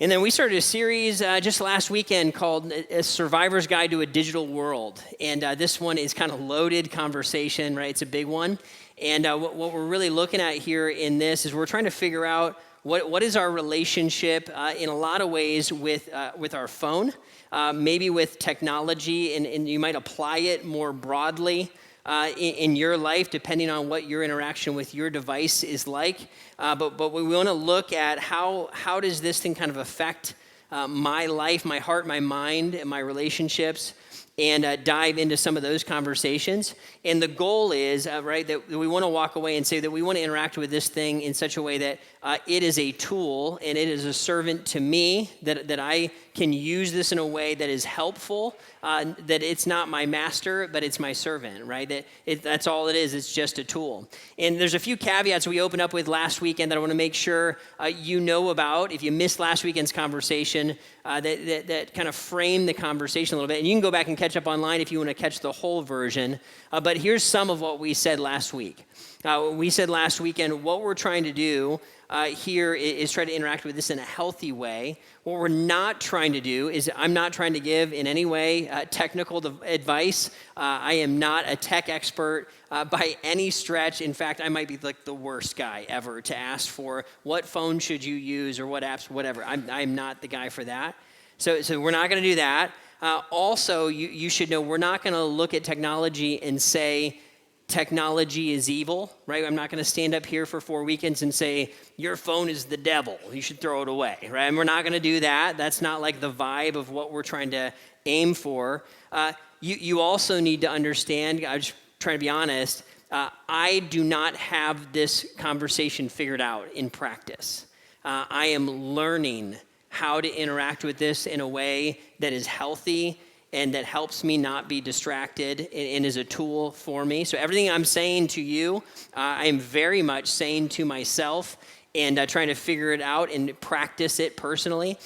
And then we started a series just last weekend called A Survivor's Guide to a Digital World. And this one is kind of loaded conversation, right? It's a big one. And what we're really looking at here in this is we're trying to figure out what is our relationship in a lot of ways with our phone, maybe with technology, and you might apply it more broadly in your life, depending on what your interaction with your device is like. But we want to look at how does this thing kind of affect my life, my heart, my mind, and my relationships, and dive into some of those conversations. And the goal is, right, that we want to walk away and say that we want to interact with this thing in such a way that it is a tool and it is a servant to me, that I can use this in a way that is helpful, that it's not my master, but it's my servant, right? That's all it is. It's just a tool. And there's a few caveats we opened up with last weekend that I want to make sure you know about. If you missed last weekend's conversation, that kind of frame the conversation a little bit. And you can go back and catch up online if you want to catch the whole version. But here's some of what we said last week. We said last weekend what we're trying to do here is try to interact with this in a healthy way. What we're not trying to do is I'm not trying to give in any way technical advice. I am not a tech expert by any stretch. In fact, I might be like the worst guy ever to ask for what phone should you use or what apps, whatever. I'm not the guy for that. So we're not going to do that. Also, you should know we're not going to look at technology and say, technology is evil, right? I'm not going to stand up here for 4 weekends and say, your phone is the devil. You should throw it away, right? And we're not going to do that. That's not like the vibe of what we're trying to aim for. You also need to understand, I'm just trying to be honest, I do not have this conversation figured out in practice. I am learning how to interact with this in a way that is healthy and that helps me not be distracted and is a tool for me. So everything I'm saying to you, I am very much saying to myself and trying to figure it out and practice it personally.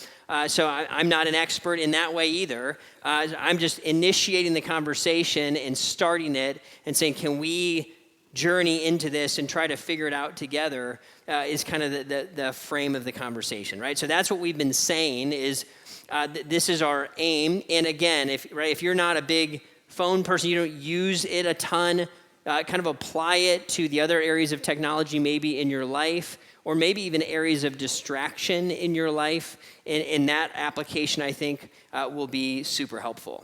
So I'm not an expert in that way either. I'm just initiating the conversation and starting it and saying, can we journey into this and try to figure it out together is kind of the frame of the conversation, right? So that's what we've been saying is, this is our aim. And again, if you're not a big phone person, you don't use it a ton, kind of apply it to the other areas of technology maybe in your life, or maybe even areas of distraction in your life. And that application, I think, will be super helpful.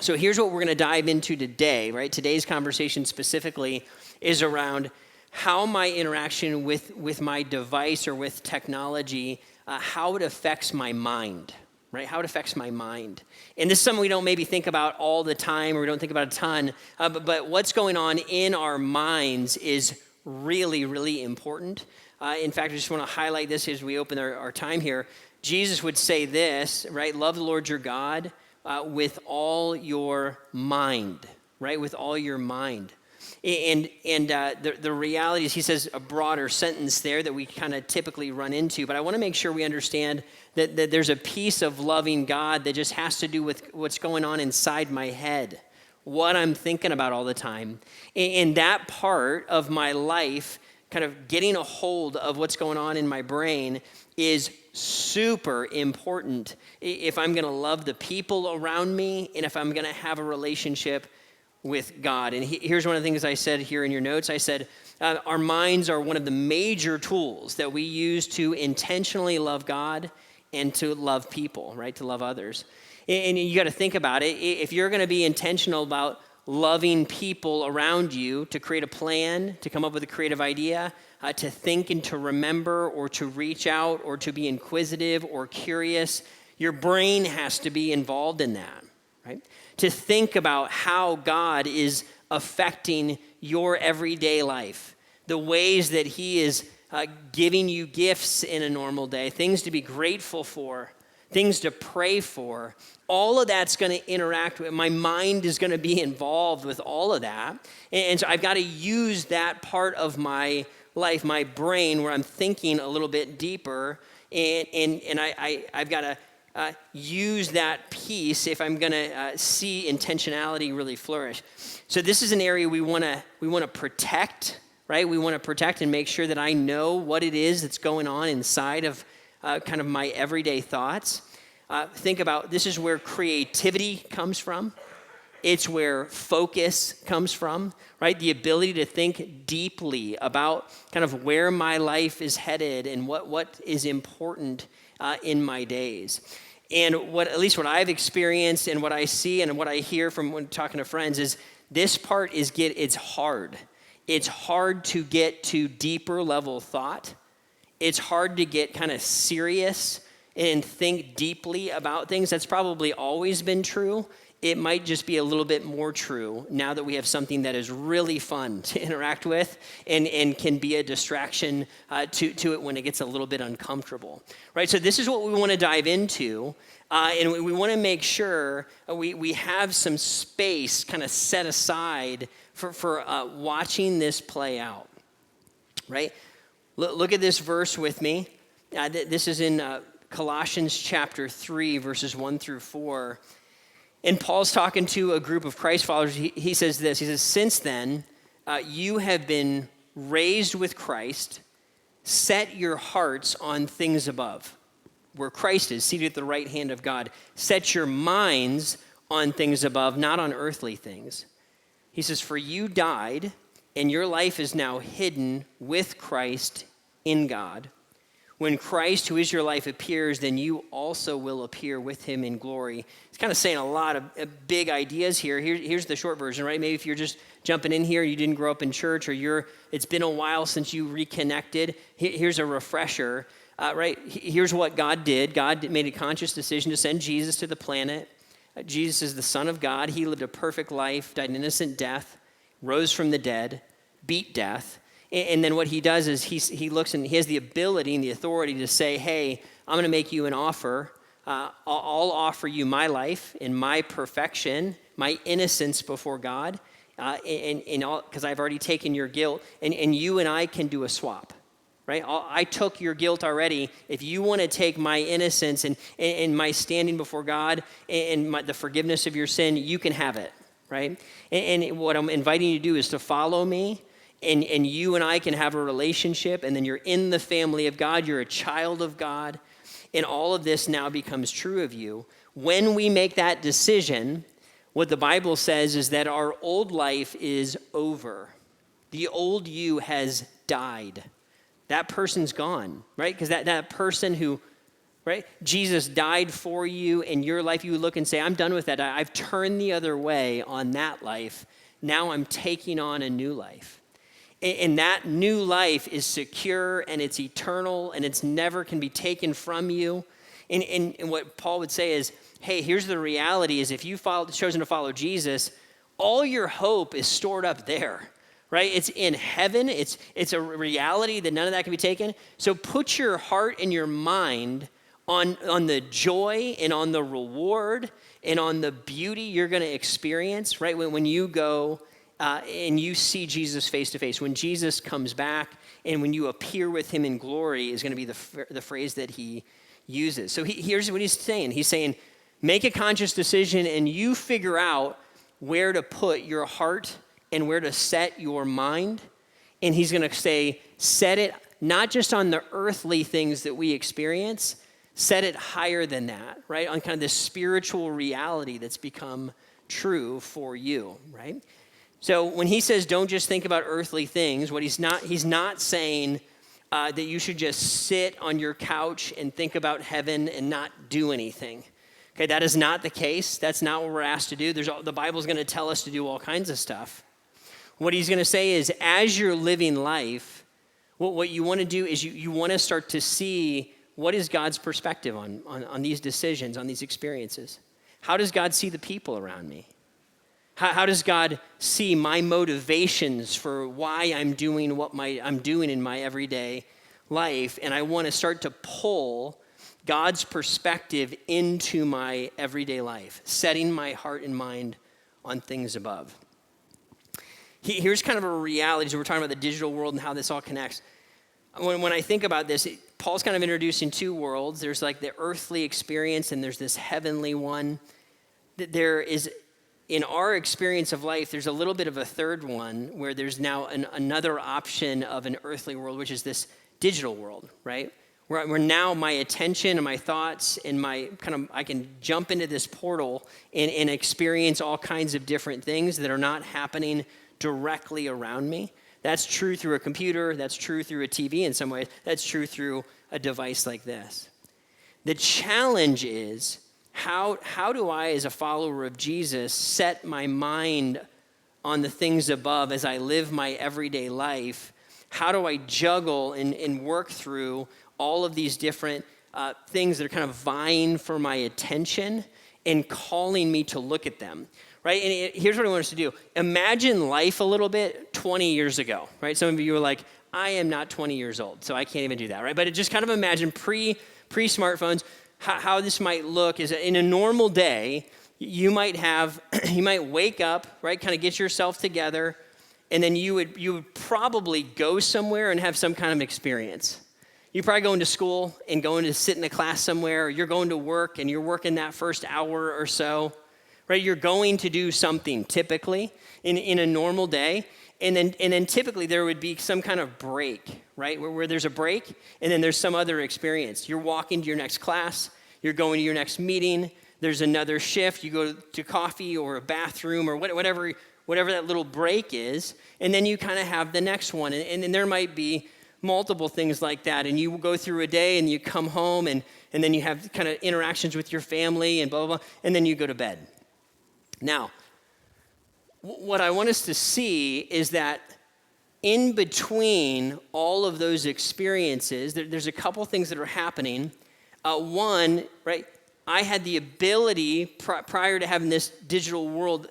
So here's what we're going to dive into today, right? Today's conversation specifically is around how my interaction with my device or with technology, how it affects my mind, right? How it affects my mind. And this is something we don't maybe think about all the time or we don't think about a ton, but what's going on in our minds is really, really important. In fact, I just want to highlight this as we open our time here. Jesus would say this, right? Love the Lord your God with all your mind, right? With all your mind. And the reality is, he says a broader sentence there that we kind of typically run into, but I want to make sure we understand that there's a piece of loving God that just has to do with what's going on inside my head, what I'm thinking about all the time. And that part of my life, kind of getting a hold of what's going on in my brain, is super important if I'm going to love the people around me and if I'm going to have a relationship with God. And here's one of the things I said here in your notes. I said, our minds are one of the major tools that we use to intentionally love God and to love people, right? To love others. And you got to think about it. If you're going to be intentional about loving people around you, to create a plan, to come up with a creative idea, to think and to remember or to reach out or to be inquisitive or curious, your brain has to be involved in that, right? To think about how God is affecting your everyday life, the ways that he is giving you gifts in a normal day, things to be grateful for, things to pray for. All of that's going to interact with, my mind is going to be involved with all of that. And so I've got to use that part of my life, my brain, where I'm thinking a little bit deeper. And I've got to use that piece if I'm going to see intentionality really flourish. So this is an area we want to protect, right? We want to protect and make sure that I know what it is that's going on inside of kind of my everyday thoughts. Think about this is where creativity comes from. It's where focus comes from, right? The ability to think deeply about kind of where my life is headed and what is important in my days. And at least what I've experienced and what I see and what I hear from when talking to friends is this part it's hard. It's hard to get to deeper level thought. It's hard to get kind of serious and think deeply about things. That's probably always been true. It might just be a little bit more true now that we have something that is really fun to interact with and can be a distraction to it when it gets a little bit uncomfortable, right? So this is what we want to dive into, and we want to make sure we have some space kind of set aside for watching this play out, right? Look at this verse with me. This is in Colossians chapter 3, verses 1 through 4. And Paul's talking to a group of Christ followers. He says this. He says, since then, you have been raised with Christ. Set your hearts on things above, where Christ is, seated at the right hand of God. Set your minds on things above, not on earthly things. He says, for you died, and your life is now hidden with Christ in God. When Christ, who is your life, appears, then you also will appear with him in glory. It's kind of saying a lot of big ideas here. Here's the short version, right? Maybe if you're just jumping in here, you didn't grow up in church, or it's been a while since you reconnected. Here's a refresher, right? Here's what God did. God made a conscious decision to send Jesus to the planet. Jesus is the Son of God. He lived a perfect life, died an innocent death, rose from the dead, beat death. And then what he does is he looks and he has the ability and the authority to say, hey, I'm going to make you an offer. I'll offer you my life and my perfection, my innocence before God, because I've already taken your guilt. And you and I can do a swap, right? I took your guilt already. If you want to take my innocence and my standing before God and the forgiveness of your sin, you can have it, right? And what I'm inviting you to do is to follow me. And you and I can have a relationship, and then you're in the family of God. You're a child of God, and all of this now becomes true of you. When we make that decision, what the Bible says is that our old life is over. The old you has died. That person's gone, right? Because that person who, right? Jesus died for you in your life. You look and say, I'm done with that. I've turned the other way on that life. Now I'm taking on a new life. And that new life is secure and it's eternal and it's never can be taken from you. And what Paul would say is, hey, here's the reality is if you've chosen to follow Jesus, all your hope is stored up there, right? It's in heaven. It's a reality that none of that can be taken. So put your heart and your mind on the joy and on the reward and on the beauty you're going to experience, right? When you go and you see Jesus face to face, when Jesus comes back and when you appear with him in glory is going to be the phrase that he uses. So here's what he's saying. He's saying, make a conscious decision and you figure out where to put your heart and where to set your mind. And he's going to say, set it not just on the earthly things that we experience, set it higher than that, right? On kind of this spiritual reality that's become true for you, right? So when he says don't just think about earthly things, he's not saying that you should just sit on your couch and think about heaven and not do anything. Okay, that is not the case. That's not what we're asked to do. The Bible's going to tell us to do all kinds of stuff. What he's going to say is as you're living life, what you want to do is you want to start to see what is God's perspective on these decisions, on these experiences. How does God see the people around me? How does God see my motivations for why I'm doing what I'm doing in my everyday life? And I want to start to pull God's perspective into my everyday life, setting my heart and mind on things above. Here's kind of a reality. So we're talking about the digital world and how this all connects. When I think about this, Paul's kind of introducing two worlds. There's like the earthly experience and there's this heavenly one. There is, in our experience of life, there's a little bit of a third one where there's now another option of an earthly world, which is this digital world, right? where now my attention and my thoughts and I can jump into this portal and experience all kinds of different things that are not happening directly around me. That's true through a computer. That's true through a TV in some ways. That's true through a device like this. The challenge is, how do I, as a follower of Jesus, set my mind on the things above as I live my everyday life? How do I juggle and work through all of these different things that are kind of vying for my attention and calling me to look at them? Right? And here's what I want us to do. Imagine life a little bit 20 years ago, right? Some of you are like, I am not 20 years old, so I can't even do that, right? But just kind of imagine pre-smartphones, how this might look is that in a normal day, you might wake up, right? Kind of get yourself together, and then you would probably go somewhere and have some kind of experience. You're probably going to school and going to sit in a class somewhere, or you're going to work and you're working that first hour or so. Right, you're going to do something typically in a normal day, and then typically there would be some kind of break, right, where there's a break, and then there's some other experience. You're walking to your next class, you're going to your next meeting, there's another shift, you go to coffee or a bathroom or whatever that little break is, and then you kind of have the next one, and then there might be multiple things like that, and you go through a day and you come home, and then you have kind of interactions with your family and blah, blah, blah, and then you go to bed. Now, what I want us to see is that in between all of those experiences, there's a couple things that are happening. One, right, I had the ability prior to having this digital world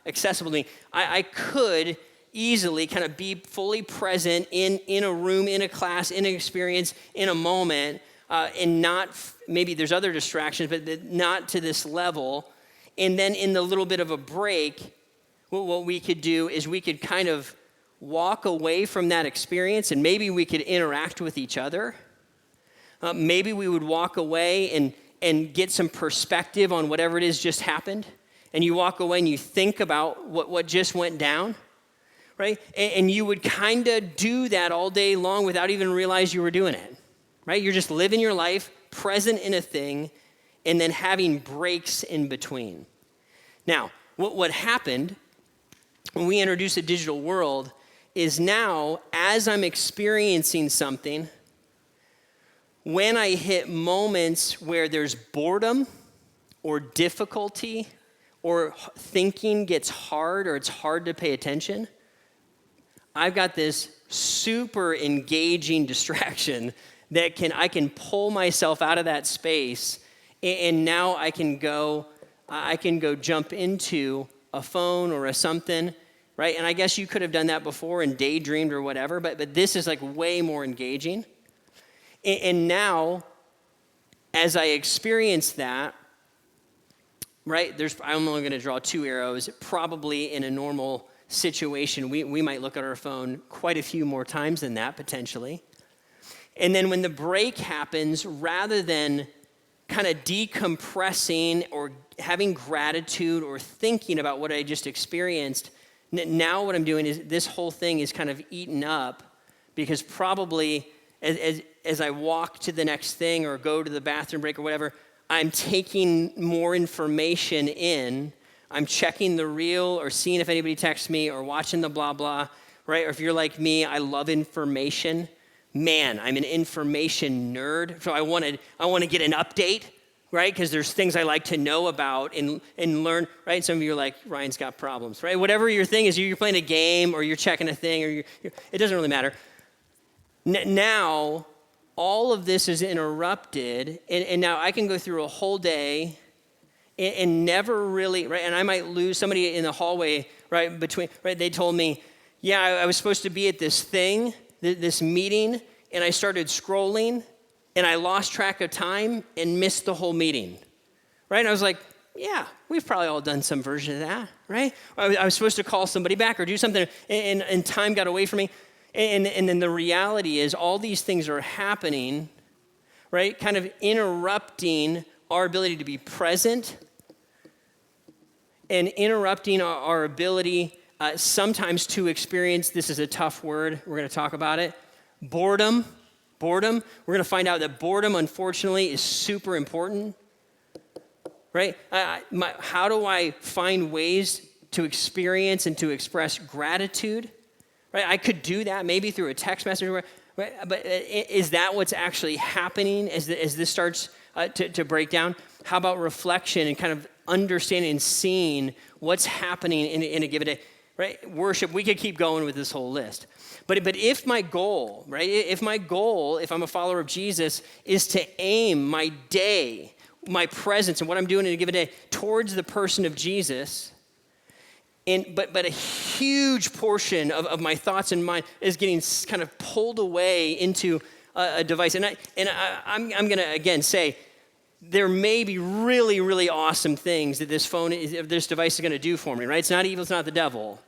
accessible to me, I could easily kind of be fully present in a room, in a class, in an experience, in a moment, and not, maybe there's other distractions, but not to this level. And then in the little bit of a break, what we could do is we could kind of walk away from that experience, and maybe we could interact with each other. Maybe we would walk away and get some perspective on whatever it is just happened. And you walk away and you think about what just went down, right? And you would kind of do that all day long without even realize you were doing it, right? You're just living your life, present in a thing, and then having breaks in between. Now, what happened when we introduced a digital world is now, as I'm experiencing something, when I hit moments where there's boredom or difficulty or thinking gets hard or it's hard to pay attention, I've got this super engaging distraction that I can pull myself out of that space. And now I can go jump into a phone or a something, right? And I guess you could have done that before and daydreamed or whatever, but this is like way more engaging. And now, as I experience that, right, I'm only going to draw two arrows. Probably in a normal situation, we might look at our phone quite a few more times than that, potentially. And then when the break happens, rather than kind of decompressing or having gratitude or thinking about what I just experienced, now what I'm doing is this whole thing is kind of eaten up, because probably as I walk to the next thing or go to the bathroom break or whatever, I'm taking more information in. I'm checking the reel or seeing if anybody texts me or watching the blah, blah, right? Or if you're like me, I love information. Man, I'm an information nerd, so I want to get an update, right? Because there's things I like to know about and learn, right? Some of you are like, Ryan's got problems, right? Whatever your thing is, you're playing a game or you're checking a thing, or it doesn't really matter. Now, all of this is interrupted, and now I can go through a whole day and never really, right? And I might lose somebody in the hallway, right? They told me, yeah, I was supposed to be at this thing, this meeting, and I started scrolling, and I lost track of time and missed the whole meeting, right? And I was like, yeah, we've probably all done some version of that, right? I was supposed to call somebody back or do something, and time got away from me. And then the reality is all these things are happening, right? Kind of interrupting our ability to be present and interrupting our ability sometimes to experience, this is a tough word, we're going to talk about it, boredom boredom, we're going to find out that boredom, unfortunately, is super important, right? How do I find ways to experience and to express gratitude, right? I could do that maybe through a text message, right? But is that what's actually happening as this starts to break down? How about reflection and kind of understanding and seeing what's happening in a given day, right? Worship, we could keep going with this whole list. But if my goal, right, if I'm a follower of Jesus, is to aim my day, my presence, and what I'm doing in a given day towards the person of Jesus, but a huge portion of my thoughts and mind is getting kind of pulled away into a device. And I'm going to, again, say, there may be really, really awesome things that this device is going to do for me, right? It's not evil, it's not the devil.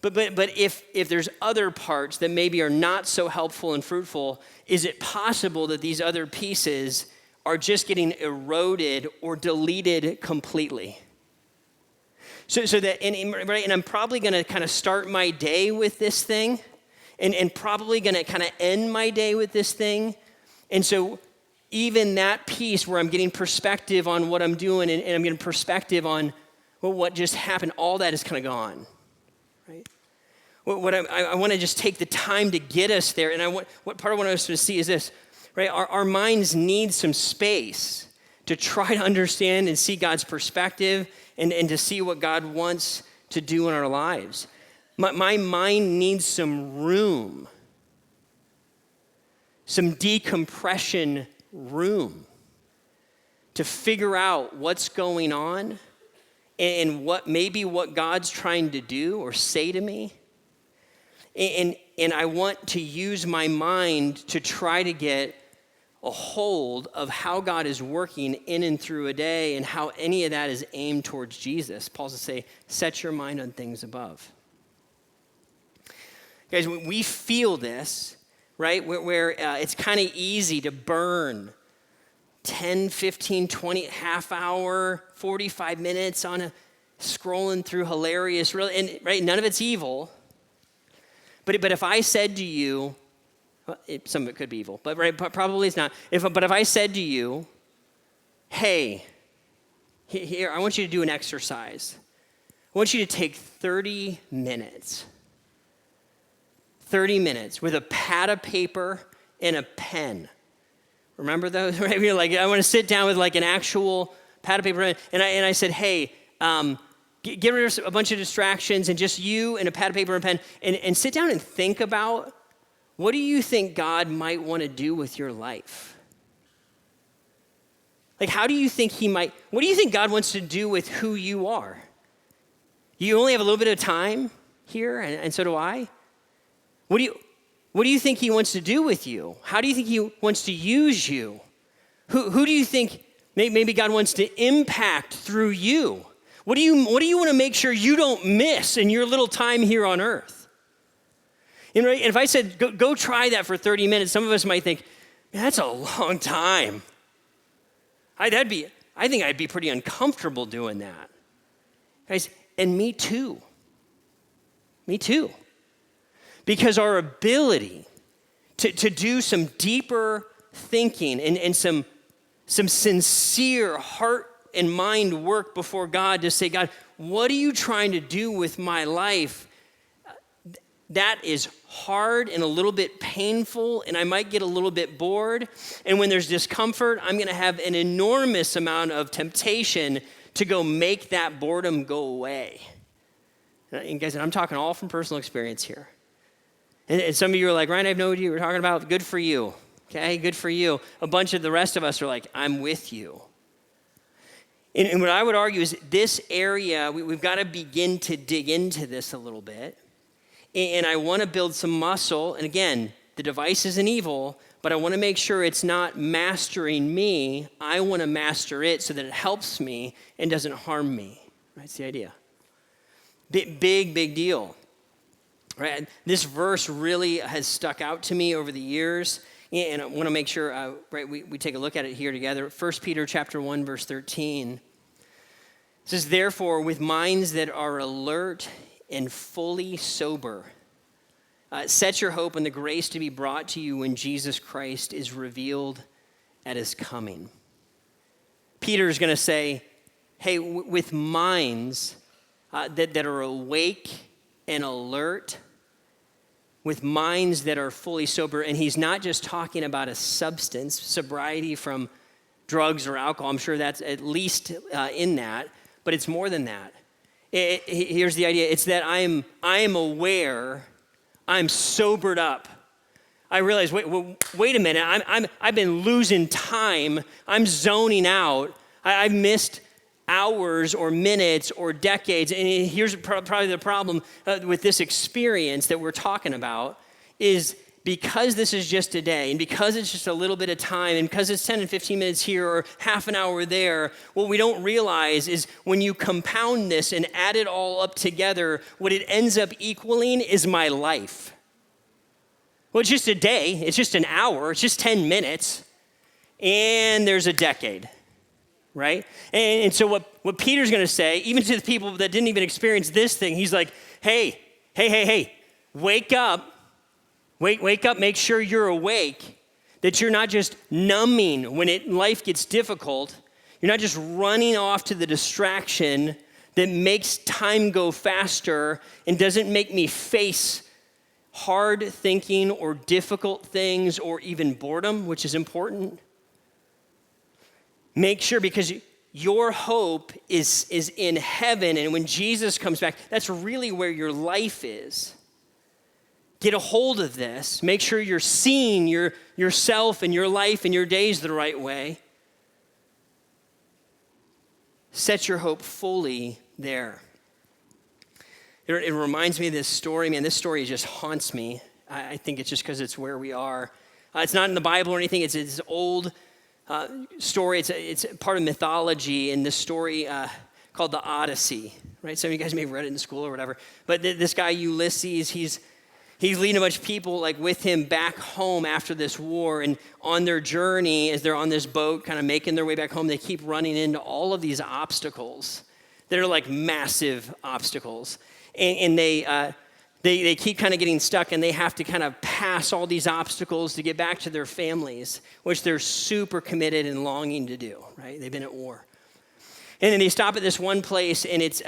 But if there's other parts that maybe are not so helpful and fruitful, is it possible that these other pieces are just getting eroded or deleted completely? So that, and I'm probably going to kind of start my day with this thing, and probably going to kind of end my day with this thing. And so even that piece where I'm getting perspective on what I'm doing and I'm getting perspective on what just happened, all that is kind of gone, right? I want to just take the time to get us there. And what part I want us to see is this, right? Our minds need some space to try to understand and see God's perspective and to see what God wants to do in our lives. My mind needs some room, some decompression room to figure out what's going on and what God's trying to do or say to me. And I want to use my mind to try to get a hold of how God is working in and through a day and how any of that is aimed towards Jesus. Paul's to say, set your mind on things above. Guys, we feel this, right? Where it's kind of easy to burn 10, 15, 20, half hour, 45 minutes on scrolling through hilarious, and right, none of it's evil. But if I said to you, some of it could be evil, but probably it's not. But if I said to you, hey, here, I want you to do an exercise. I want you to take 30 minutes with a pad of paper and a pen. Remember those? Right? You're like, I want to sit down with like an actual pad of paper, and I said, hey, get rid of a bunch of distractions and just you and a pad of paper and a pen, and sit down and think about, what do you think God might want to do with your life? Like, what do you think God wants to do with who you are? You only have a little bit of time here, and so do I. What do you think he wants to do with you? How do you think he wants to use you? Who do you think maybe God wants to impact through you? What do you want to make sure you don't miss in your little time here on earth? And if I said, go try that for 30 minutes, some of us might think, man, that's a long time. I think I'd be pretty uncomfortable doing that. Guys, and me too. Because our ability to do some deeper thinking and some sincere heart and mind work before God to say, God, what are you trying to do with my life? That is hard and a little bit painful, and I might get a little bit bored. And when there's discomfort, I'm going to have an enormous amount of temptation to go make that boredom go away. And guys, I'm talking all from personal experience here. And some of you are like, Ryan, I have no idea what you're talking about. Good for you. Okay, good for you. A bunch of the rest of us are like, I'm with you. And what I would argue is this area, we've got to begin to dig into this a little bit. And I want to build some muscle. And again, the device isn't evil, but I want to make sure it's not mastering me. I want to master it so that it helps me and doesn't harm me. Right? That's the idea. Big deal. Right? This verse really has stuck out to me over the years. And I want to make sure we take a look at it here together. 1 Peter chapter 1, verse 13. It says, therefore, with minds that are alert and fully sober, Set your hope on the grace to be brought to you when Jesus Christ is revealed at his coming. Peter's going to say, hey, with minds that are awake and alert, with minds that are fully sober, and he's not just talking about a substance, sobriety from drugs or alcohol. I'm sure that's at least in that, but it's more than that. Here's the idea. It's that I am aware, I'm sobered up. I realize, wait a minute, I've been losing time. I'm zoning out. I've missed hours or minutes or decades. And here's probably the problem with this experience that we're talking about is because this is just a day and because it's just a little bit of time and because it's 10 and 15 minutes here or half an hour there, what we don't realize is when you compound this and add it all up together, what it ends up equaling is my life. Well, it's just a day, it's just an hour, it's just 10 minutes, and there's a decade, right? And so what Peter's going to say, even to the people that didn't even experience this thing, he's like, hey, wake up, wake up, make sure you're awake, that you're not just numbing when life gets difficult, you're not just running off to the distraction that makes time go faster and doesn't make me face hard thinking or difficult things or even boredom, which is important. Make sure, because your hope is in heaven, and when Jesus comes back, that's really where your life is. Get a hold of this. Make sure you're seeing yourself and your life and your days the right way. Set your hope fully there. It reminds me of this story. Man, this story just haunts me. I think it's just because it's where we are. It's not in the Bible or anything. It's an old story. It's part of mythology in this story called the Odyssey, right? Some of you guys may have read it in school or whatever. But this guy, Ulysses, he's leading a bunch of people like with him back home after this war. And on their journey, as they're on this boat kind of making their way back home, they keep running into all of these obstacles that are like massive obstacles. And they keep kind of getting stuck, and they have to kind of pass all these obstacles to get back to their families, which they're super committed and longing to do, right? They've been at war. And then they stop at this one place, and it's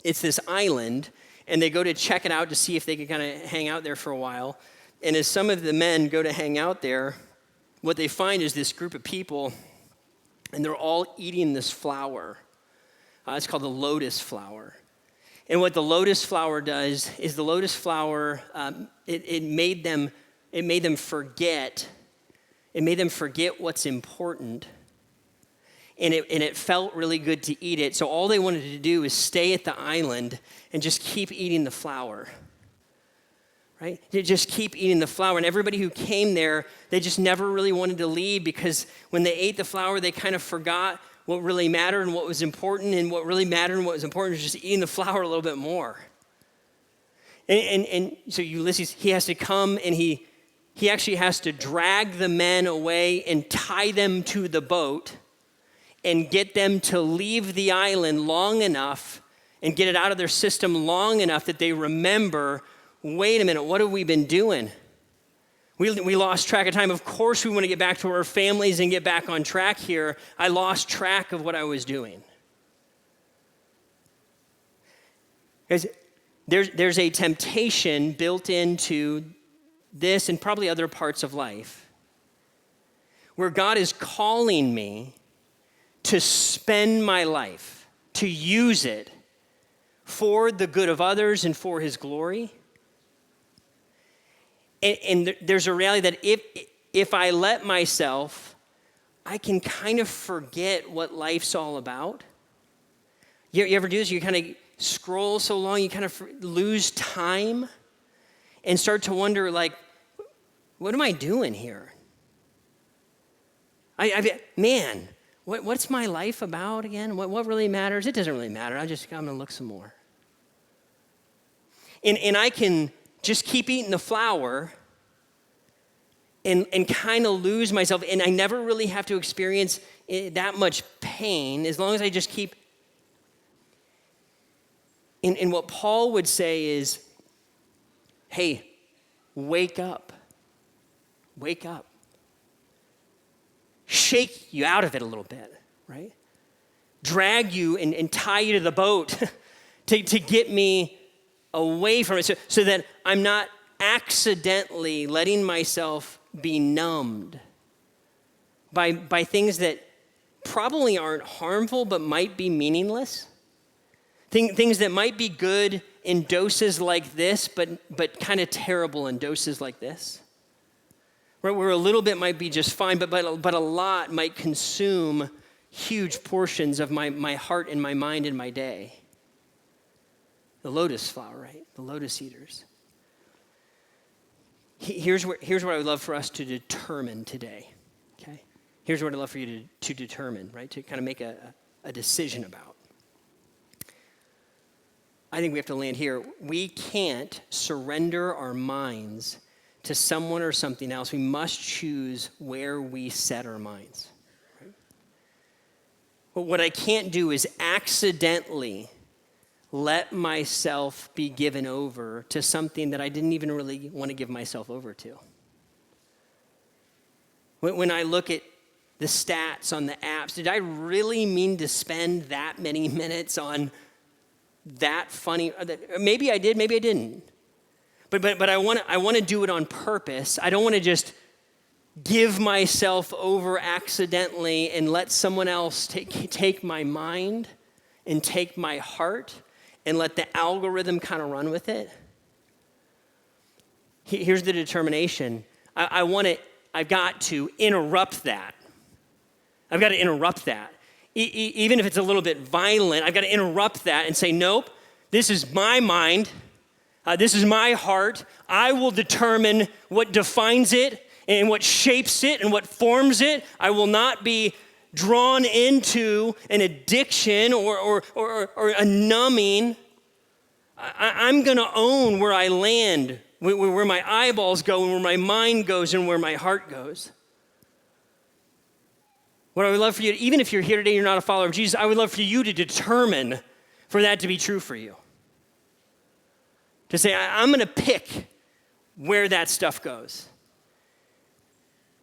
this island, and they go to check it out to see if they can kind of hang out there for a while. And as some of the men go to hang out there, what they find is this group of people, and they're all eating this flower. It's called the lotus flower. And what the lotus flower does is the lotus flower, it made them forget. It made them forget what's important. And it felt really good to eat it. So all they wanted to do is stay at the island and just keep eating the flower. Right? They just keep eating the flower. And everybody who came there, they just never really wanted to leave, because when they ate the flower, they kind of forgot what really mattered and what was important, and what really mattered and what was important was just eating the flower a little bit more. And so Ulysses, he has to come, and he actually has to drag the men away and tie them to the boat and get them to leave the island long enough and get it out of their system long enough that they remember, wait a minute, what have we been doing? We lost track of time. Of course we want to get back to our families and get back on track here. I lost track of what I was doing. Because there's a temptation built into this and probably other parts of life where God is calling me to spend my life, to use it for the good of others and for his glory. And there's a reality that if I let myself, I can kind of forget what life's all about. You ever do this? You kind of scroll so long, you kind of lose time and start to wonder, like, what am I doing here? Man, what's my life about again? What really matters? It doesn't really matter. I'm going to look some more. And I can just keep eating the flower and kind of lose myself. And I never really have to experience that much pain as long as I just keep. And what Paul would say is, hey, wake up. Wake up. Shake you out of it a little bit, right? Drag you and tie you to the boat to get me away from it so that I'm not accidentally letting myself be numbed by things that probably aren't harmful but might be meaningless. Things that might be good in doses like this, but kind of terrible in doses like this. Right, where a little bit might be just fine, but a lot might consume huge portions of my heart and my mind and my day. The lotus flower, right? The lotus eaters. Here's what I would love for us to determine today, okay? Here's what I'd love for you to determine, right? To kind of make a decision about. I think we have to land here. We can't surrender our minds to someone or something else. We must choose where we set our minds. Right? But what I can't do is accidentally let myself be given over to something that I didn't even really want to give myself over to. When I look at the stats on the apps, did I really mean to spend that many minutes on that funny? Maybe I did, maybe I didn't. But I want to do it on purpose. I don't want to just give myself over accidentally and let someone else take my mind and take my heart and let the algorithm kind of run with it. Here's the determination. I've got to interrupt that. I've got to interrupt that. Even if it's a little bit violent, I've got to interrupt that and say, nope, this is my mind. This is my heart. I will determine what defines it and what shapes it and what forms it. I will not be drawn into an addiction or a numbing. I'm going to own where I land, where my eyeballs go and where my mind goes and where my heart goes. What I would love for you, even if you're here today, you're not a follower of Jesus, I would love for you to determine for that to be true for you. To say, I'm going to pick where that stuff goes.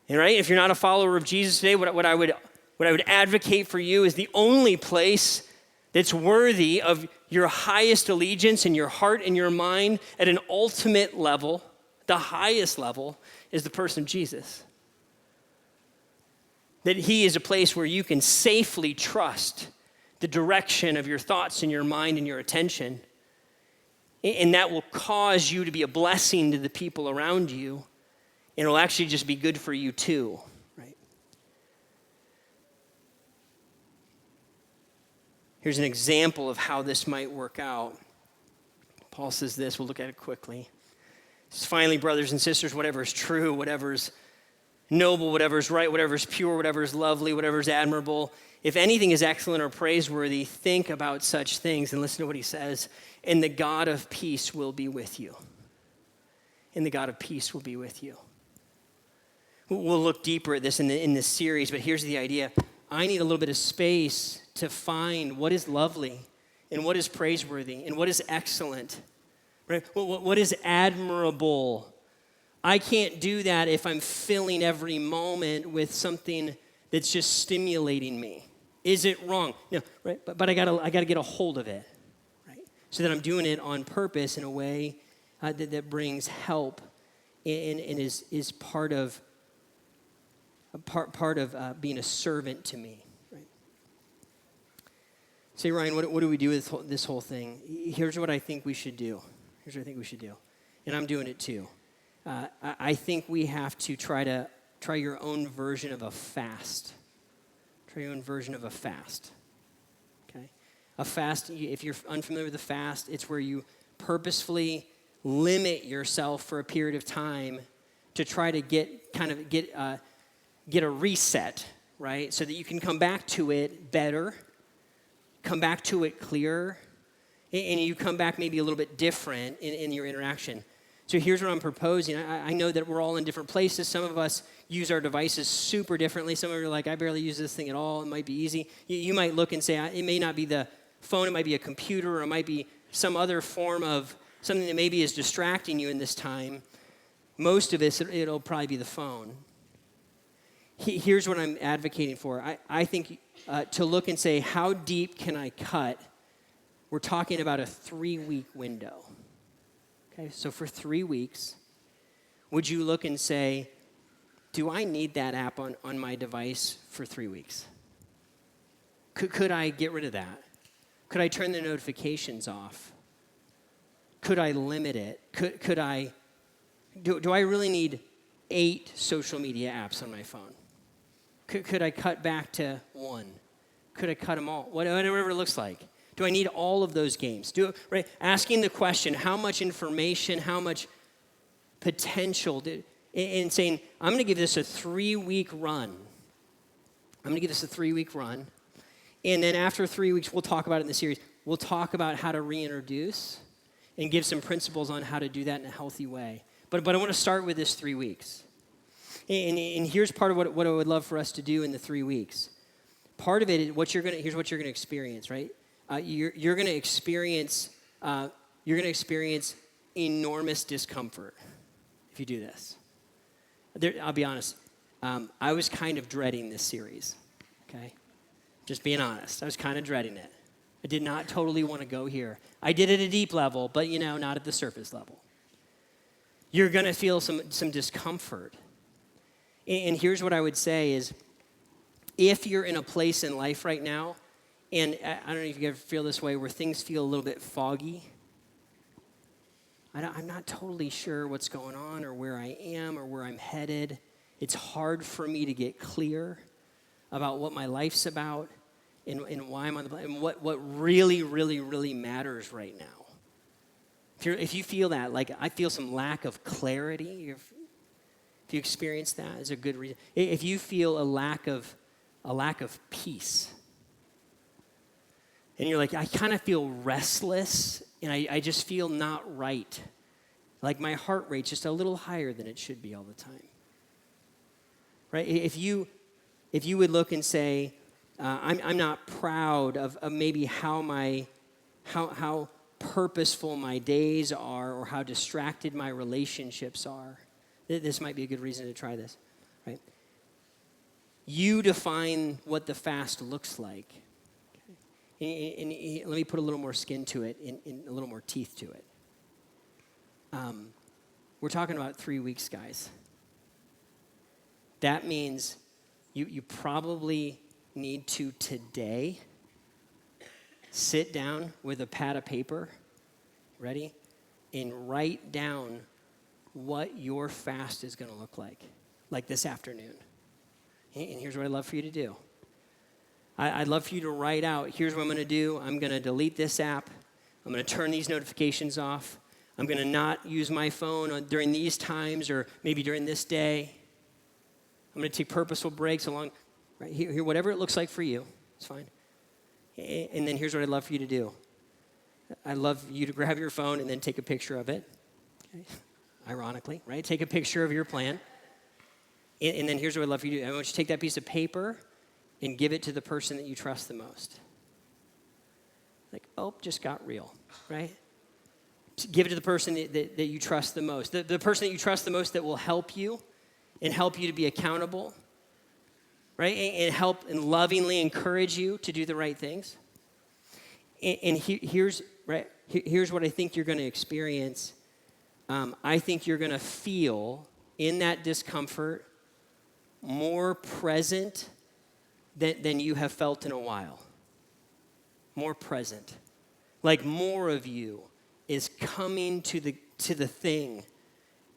And right, if you're not a follower of Jesus today, what I would advocate for you is the only place that's worthy of your highest allegiance in your heart and your mind at an ultimate level, the highest level, is the person of Jesus. That he is a place where you can safely trust the direction of your thoughts and your mind and your attention. And that will cause you to be a blessing to the people around you. And it'll actually just be good for you too, right? Here's an example of how this might work out. Paul says this, we'll look at it quickly. He says, finally, brothers and sisters, whatever is true, whatever is noble, whatever is right, whatever is pure, whatever is lovely, whatever is admirable, if anything is excellent or praiseworthy, think about such things. And listen to what he says. And the God of peace will be with you. And the God of peace will be with you. We'll look deeper at this in this series, but here's the idea. I need a little bit of space to find what is lovely and what is praiseworthy and what is excellent. Right? What is admirable. I can't do that if I'm filling every moment with something that's just stimulating me. Is it wrong? No, right? But I gotta get a hold of it, right? So that I'm doing it on purpose in a way that brings help and is part of being a servant to me, right? Say, Ryan, what do we do with this whole thing? Here's what I think we should do. And I'm doing it too. I think we have to try your own version of a fast. Try your own version of a fast, okay? A fast, if you're unfamiliar with a fast, it's where you purposefully limit yourself for a period of time to try to get a reset, right? So that you can come back to it better, come back to it clearer, and you come back maybe a little bit different in your interaction. So here's what I'm proposing. I know that we're all in different places. Some of us use our devices super differently. Some of you are like, I barely use this thing at all. It might be easy. You might look and say, it may not be the phone. It might be a computer, or it might be some other form of something that maybe is distracting you in this time, most of it, it'll probably be the phone. Here's what I'm advocating for. I think to look and say, how deep can I cut? We're talking about a 3-week window. Okay, so for 3 weeks, would you look and say, do I need that app on my device for 3 weeks? Could I get rid of that? Could I turn the notifications off? Could I limit it? Could I, do I really need 8 social media apps on my phone? Could I cut back to 1? Could I cut them all? Whatever it looks like. Do I need all of those games? Right? Asking the question, how much information, how much potential, and saying, I'm going to give this a 3-week run. I'm going to give this a 3-week run. And then after 3 weeks, we'll talk about it in the series. We'll talk about how to reintroduce and give some principles on how to do that in a healthy way. But I want to start with this 3 weeks. And here's part of what I would love for us to do in the 3 weeks. Part of it is here's what you're going to experience, right? You're going to experience enormous discomfort if you do this. I'll be honest. I was kind of dreading this series. Okay, just being honest. I was kind of dreading it. I did not totally want to go here. I did at a deep level, but not at the surface level. You're going to feel some discomfort. And here's what I would say is, if you're in a place in life right now, and I don't know if you ever feel this way, where things feel a little bit foggy. I'm not totally sure what's going on or where I am or where I'm headed. It's hard for me to get clear about what my life's about and why I'm on the planet and what really, really, really matters right now. If you feel that, like I feel some lack of clarity, if you experience that, is a good reason. If you feel a lack of peace, and you're like, I kind of feel restless, and I just feel not right. Like my heart rate's just a little higher than it should be all the time. Right? If you would look and say, I'm not proud of maybe how purposeful my days are or how distracted my relationships are, this might be a good reason to try this. Right? You define what the fast looks like. And let me put a little more skin to it and a little more teeth to it. We're talking about 3 weeks, guys. That means you probably need to today sit down with a pad of paper, ready, and write down what your fast is going to look like this afternoon. And here's what I'd love for you to do. I'd love for you to write out, here's what I'm going to do. I'm going to delete this app. I'm going to turn these notifications off. I'm going to not use my phone during these times or maybe during this day. I'm going to take purposeful breaks along, right here, whatever it looks like for you. It's fine. And then here's what I'd love for you to do. I'd love you to grab your phone and then take a picture of it. Okay. Ironically, right? Take a picture of your plan. And then here's what I'd love for you to do. I want you to take that piece of paper and give it to the person that you trust the most. Like, just got real, right? Give it to the person that you trust the most. The person that you trust the most that will help you and help you to be accountable, right? And help and lovingly encourage you to do the right things. And here's what I think you're going to experience. I think you're going to feel in that discomfort more present than you have felt in a while. More present. Like more of you is coming to the thing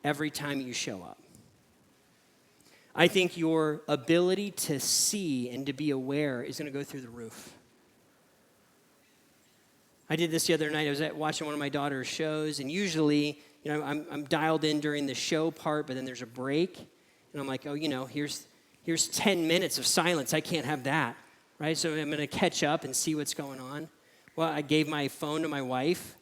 every time you show up. I think your ability to see and to be aware is going to go through the roof. I did this the other night. I was watching one of my daughter's shows, and usually, I'm dialed in during the show part, but then there's a break, and I'm like, here's 10 minutes of silence. I can't have that, right? So I'm going to catch up and see what's going on. Well, I gave my phone to my wife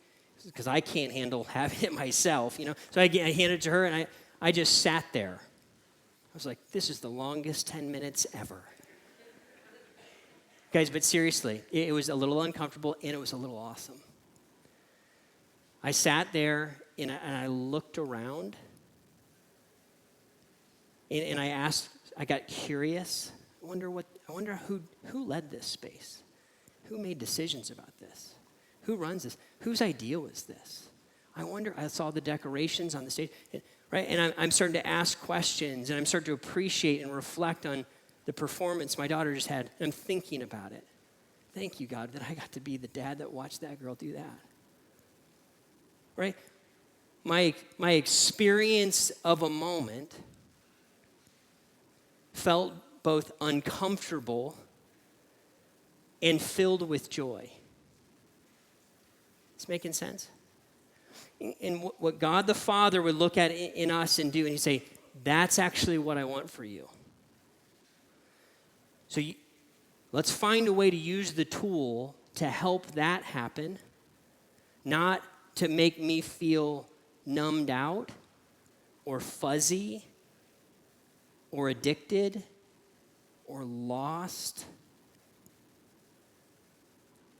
because I can't handle having it myself, So I handed it to her, and I just sat there. I was like, this is the longest 10 minutes ever. Guys, but seriously, it was a little uncomfortable, and it was a little awesome. I sat there and I looked around and I got curious. I wonder who led this space? Who made decisions about this? Who runs this? Whose idea was this? I saw the decorations on the stage, right? And I'm starting to ask questions, and I'm starting to appreciate and reflect on the performance my daughter just had, and I'm thinking about it. Thank you, God, that I got to be the dad that watched that girl do that. Right? My experience of a moment felt both uncomfortable and filled with joy. It's making sense? And what God the Father would look at in us and do, and he'd say, that's actually what I want for you. So let's find a way to use the tool to help that happen, not to make me feel numbed out or fuzzy or addicted or lost.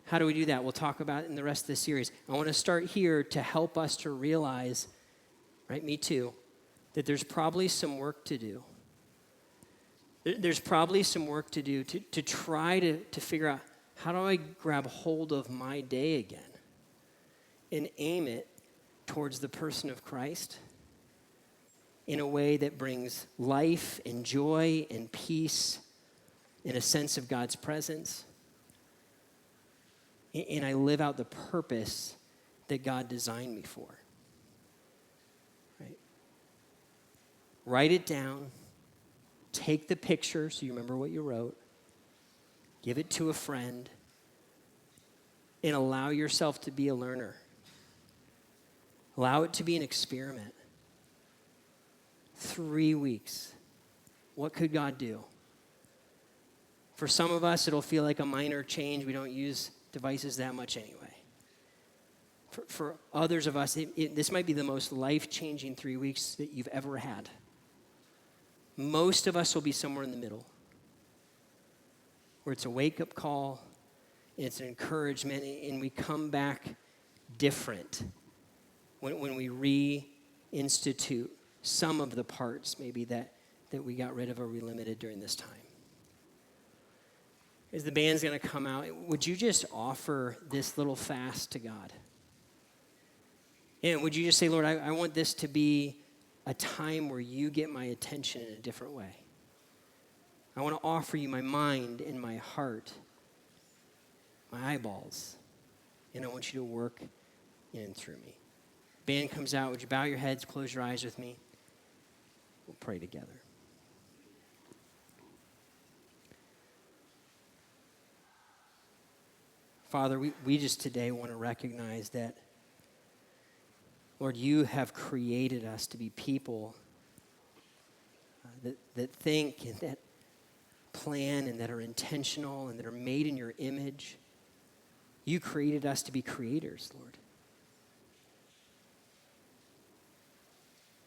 How do we do that? We'll talk about it in the rest of the series. I want to start here to help us to realize, right, me too, that there's probably some work to do. There's probably some work to do to try to figure out, how do I grab hold of my day again and aim it towards the person of Christ in a way that brings life and joy and peace and a sense of God's presence. And I live out the purpose that God designed me for. Right? Write it down. Take the picture so you remember what you wrote. Give it to a friend. And allow yourself to be a learner. Allow it to be an experiment. 3 weeks. What could God do? For some of us, it'll feel like a minor change. We don't use devices that much anyway. For others of us, this might be the most life-changing 3 weeks that you've ever had. Most of us will be somewhere in the middle, where it's a wake-up call, and it's an encouragement, and we come back different when we reinstitute some of the parts maybe that we got rid of or we limited during this time. As the band's going to come out, would you just offer this little fast to God? And would you just say, Lord, I want this to be a time where you get my attention in a different way. I want to offer you my mind and my heart, my eyeballs, and I want you to work in and through me. Band comes out. Would you bow your heads, close your eyes with me? We'll pray together. Father, we just today want to recognize that, Lord, you have created us to be people that think and that plan and that are intentional and that are made in your image. You created us to be creators, Lord.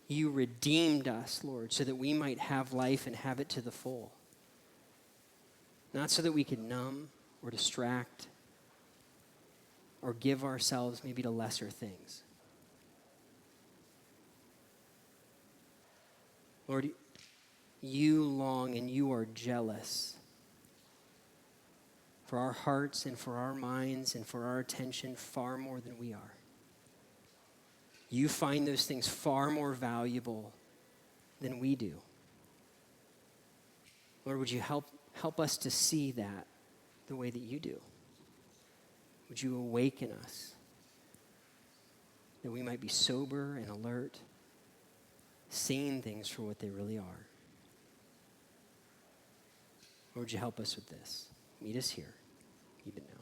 You redeemed us, Lord, so that we might have life and have it to the full. Not so that we could numb or distract or give ourselves maybe to lesser things. Lord, you long and you are jealous for our hearts and for our minds and for our attention far more than we are. You find those things far more valuable than we do. Lord, would you help us to see that the way that you do? Would you awaken us that we might be sober and alert, seeing things for what they really are? Lord, would you help us with this? Meet us here, even now.